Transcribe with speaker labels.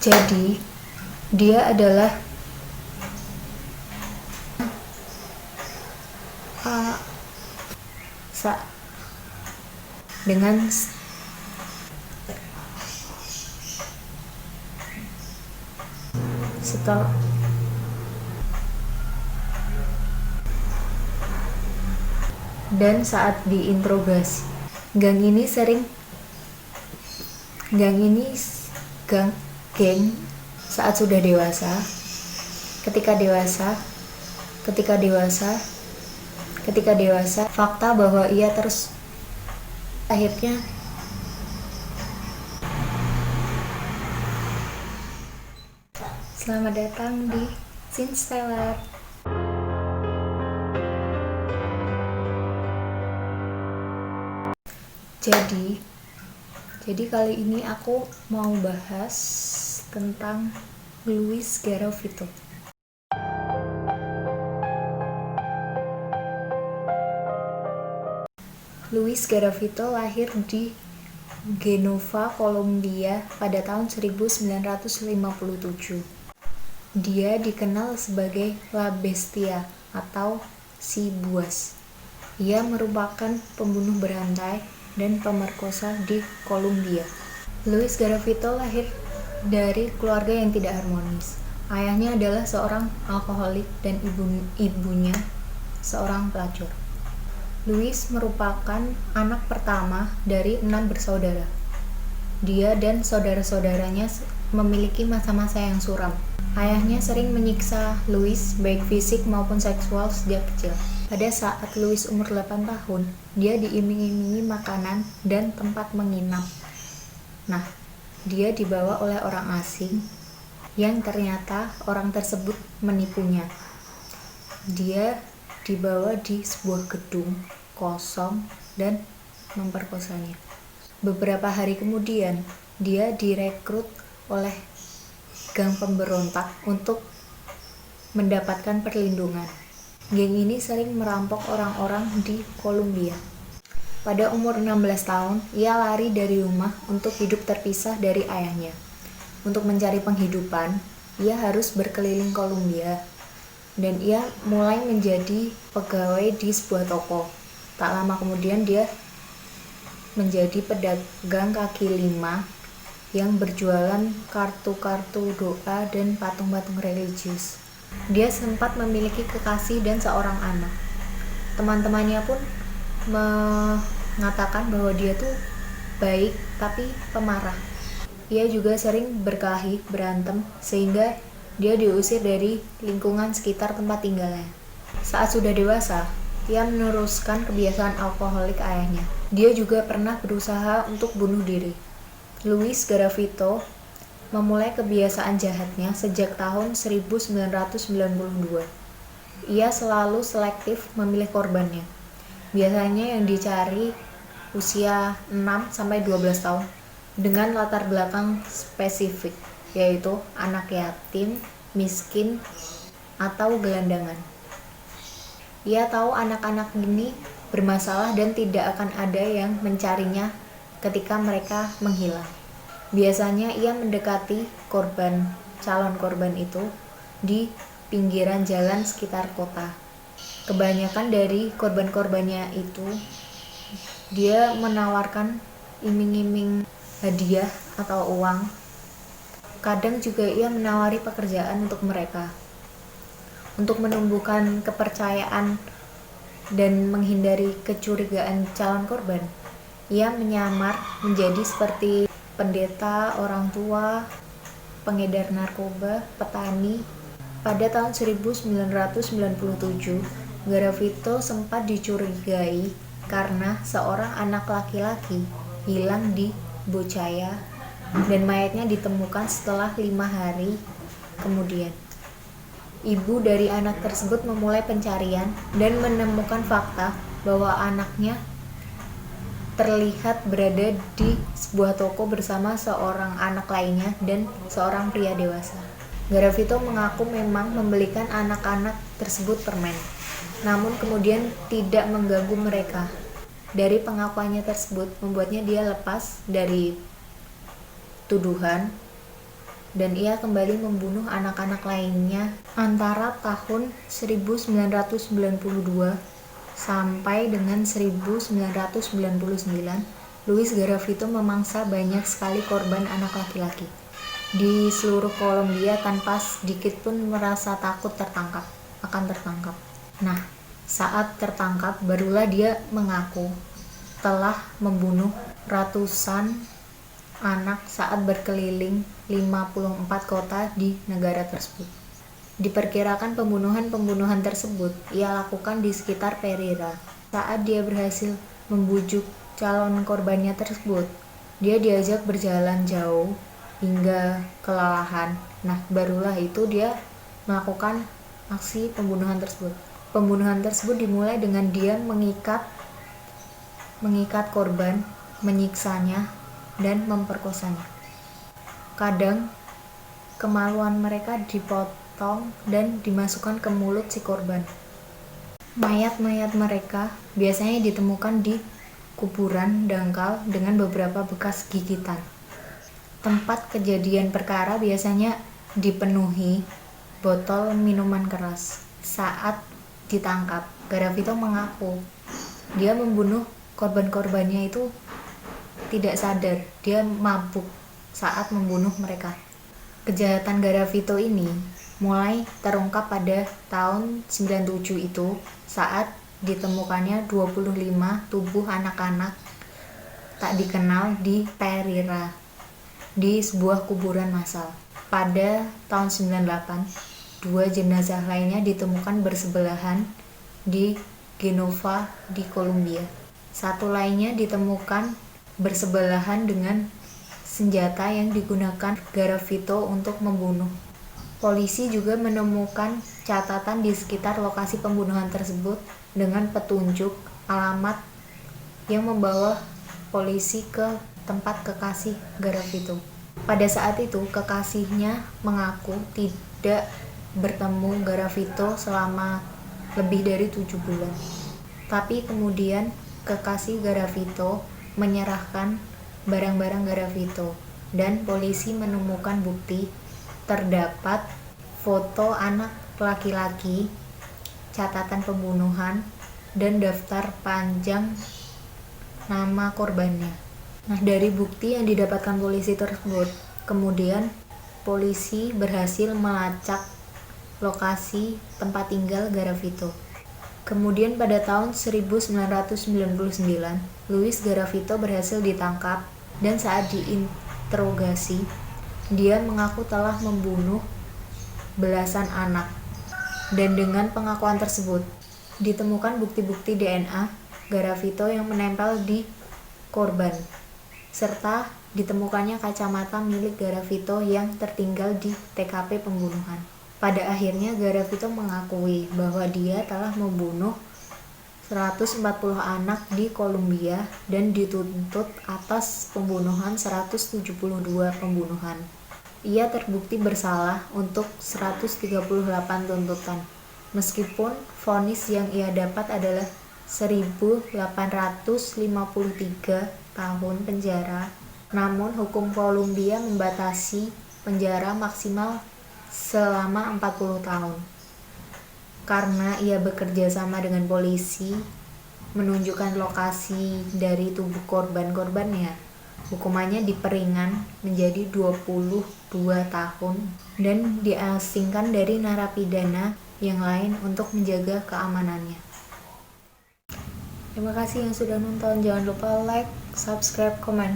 Speaker 1: Jadi, dia adalah dengan setelah dan saat diinterogasi, geng saat sudah dewasa, ketika dewasa, fakta bahwa ia terus akhirnya selamat datang di Sinstellar. Jadi kali ini aku mau bahas tentang Luis Garavito. Luis Garavito lahir di Genova, Kolombia pada tahun 1957. Dia dikenal sebagai La Bestia atau si buas. Ia merupakan pembunuh berantai dan pemerkosa di Kolombia. Luis Garavito lahir dari keluarga yang tidak harmonis. Ayahnya adalah seorang alkoholik dan ibunya seorang pelacur. Luis merupakan anak pertama dari 6 bersaudara. Dia dan saudara-saudaranya memiliki masa-masa yang suram. Ayahnya sering menyiksa Luis baik fisik maupun seksual sejak kecil. Pada saat Luis umur 8 tahun, dia diiming-imingi makanan dan tempat menginap. Nah, dia dibawa oleh orang asing yang ternyata orang tersebut menipunya. Dia dibawa di sebuah gedung kosong dan memperkosanya. Beberapa hari kemudian, dia direkrut oleh gang pemberontak untuk mendapatkan perlindungan. Geng ini sering merampok orang-orang di Kolombia. Pada umur 16 tahun, ia lari dari rumah untuk hidup terpisah dari ayahnya. Untuk mencari penghidupan, ia harus berkeliling Kolombia. Dan ia mulai menjadi pegawai di sebuah toko. Tak lama kemudian dia menjadi pedagang kaki lima yang berjualan kartu-kartu doa dan patung-patung religius. Dia sempat memiliki kekasih dan seorang anak. Teman-temannya pun mengatakan bahwa dia tuh baik tapi pemarah. Ia juga sering berkelahi, berantem, sehingga dia diusir dari lingkungan sekitar tempat tinggalnya. Saat sudah dewasa, ia meneruskan kebiasaan alkoholik ayahnya. Dia juga pernah berusaha untuk bunuh diri. Luis Garavito memulai kebiasaan jahatnya sejak tahun 1992. Ia selalu selektif memilih korbannya. Biasanya yang dicari usia 6-12 tahun dengan latar belakang spesifik, yaitu anak yatim, miskin, atau gelandangan. Ia tahu anak-anak ini bermasalah dan tidak akan ada yang mencarinya ketika mereka menghilang. Biasanya ia mendekati calon korban itu di pinggiran jalan sekitar kota. Kebanyakan dari korban-korbannya itu dia menawarkan iming-iming hadiah atau uang. Kadang juga ia menawari pekerjaan untuk mereka. Untuk menumbuhkan kepercayaan dan menghindari kecurigaan calon korban, ia menyamar menjadi seperti pendeta, orang tua, pengedar narkoba, petani. Pada tahun 1997, Garavito sempat dicurigai karena seorang anak laki-laki hilang di Bocaya dan mayatnya ditemukan setelah 5 hari kemudian. Ibu dari anak tersebut memulai pencarian dan menemukan fakta bahwa anaknya terlihat berada di sebuah toko bersama seorang anak lainnya dan seorang pria dewasa. Garavito mengaku memang membelikan anak-anak tersebut permen, namun kemudian tidak mengganggu mereka. Dari pengakuannya tersebut membuatnya dia lepas dari tuduhan dan ia kembali membunuh anak-anak lainnya antara tahun 1992 sampai dengan 1999. Luis Garavito memangsa banyak sekali korban anak laki-laki di seluruh Kolombia tanpa sedikit pun merasa takut akan tertangkap. Nah, saat tertangkap barulah dia mengaku telah membunuh ratusan anak saat berkeliling 54 kota di negara tersebut. Diperkirakan pembunuhan tersebut ia lakukan di sekitar Pereira. Saat dia berhasil membujuk calon korbannya tersebut, dia diajak berjalan jauh hingga kelelahan. Nah, barulah itu dia melakukan aksi pembunuhan tersebut. Pembunuhan tersebut dimulai dengan dia mengikat korban, menyiksanya, dan memperkosanya. Kadang kemaluan mereka dipotong dan dimasukkan ke mulut si korban. Mayat-mayat mereka biasanya ditemukan di kuburan dangkal dengan beberapa bekas gigitan. Tempat kejadian perkara biasanya dipenuhi botol minuman keras. Saat ditangkap, Garavito mengaku dia membunuh korban-korbannya itu tidak sadar, dia mabuk saat membunuh mereka. Kejahatan Garavito ini mulai terungkap pada tahun 97 itu saat ditemukannya 25 tubuh anak-anak tak dikenal di Pereira di sebuah kuburan massal. Pada tahun 98, 2 jenazah lainnya ditemukan bersebelahan di Genova di Kolombia. Satu lainnya ditemukan bersebelahan dengan senjata yang digunakan Garavito untuk membunuh. Polisi juga menemukan catatan di sekitar lokasi pembunuhan tersebut dengan petunjuk alamat yang membawa polisi ke tempat kekasih Garavito. Pada saat itu, kekasihnya mengaku tidak bertemu Garavito selama lebih dari 7 bulan. Tapi kemudian kekasih Garavito menyerahkan barang-barang Garavito dan polisi menemukan bukti terdapat foto anak laki-laki, catatan pembunuhan, dan daftar panjang nama korbannya. Nah, dari bukti yang didapatkan polisi tersebut, kemudian polisi berhasil melacak lokasi tempat tinggal Garavito. Kemudian pada tahun 1999, Luis Garavito berhasil ditangkap dan saat diinterogasi, dia mengaku telah membunuh belasan anak. Dan dengan pengakuan tersebut, ditemukan bukti-bukti DNA Garavito yang menempel di korban, serta ditemukannya kacamata milik Garavito yang tertinggal di TKP pembunuhan. Pada akhirnya Garavito mengakui bahwa dia telah membunuh 140 anak di Kolombia dan dituntut atas pembunuhan 172 pembunuhan. Ia terbukti bersalah untuk 138 tuntutan. Meskipun vonis yang ia dapat adalah 1.853 tahun penjara, namun hukum Kolombia membatasi penjara maksimal selama 40 tahun. Karena ia bekerja sama dengan polisi menunjukkan lokasi dari tubuh korban-korbannya, hukumannya diperingan menjadi 22 tahun dan diasingkan dari narapidana yang lain untuk menjaga keamanannya. Terima kasih yang sudah nonton. Jangan lupa like, subscribe, komen.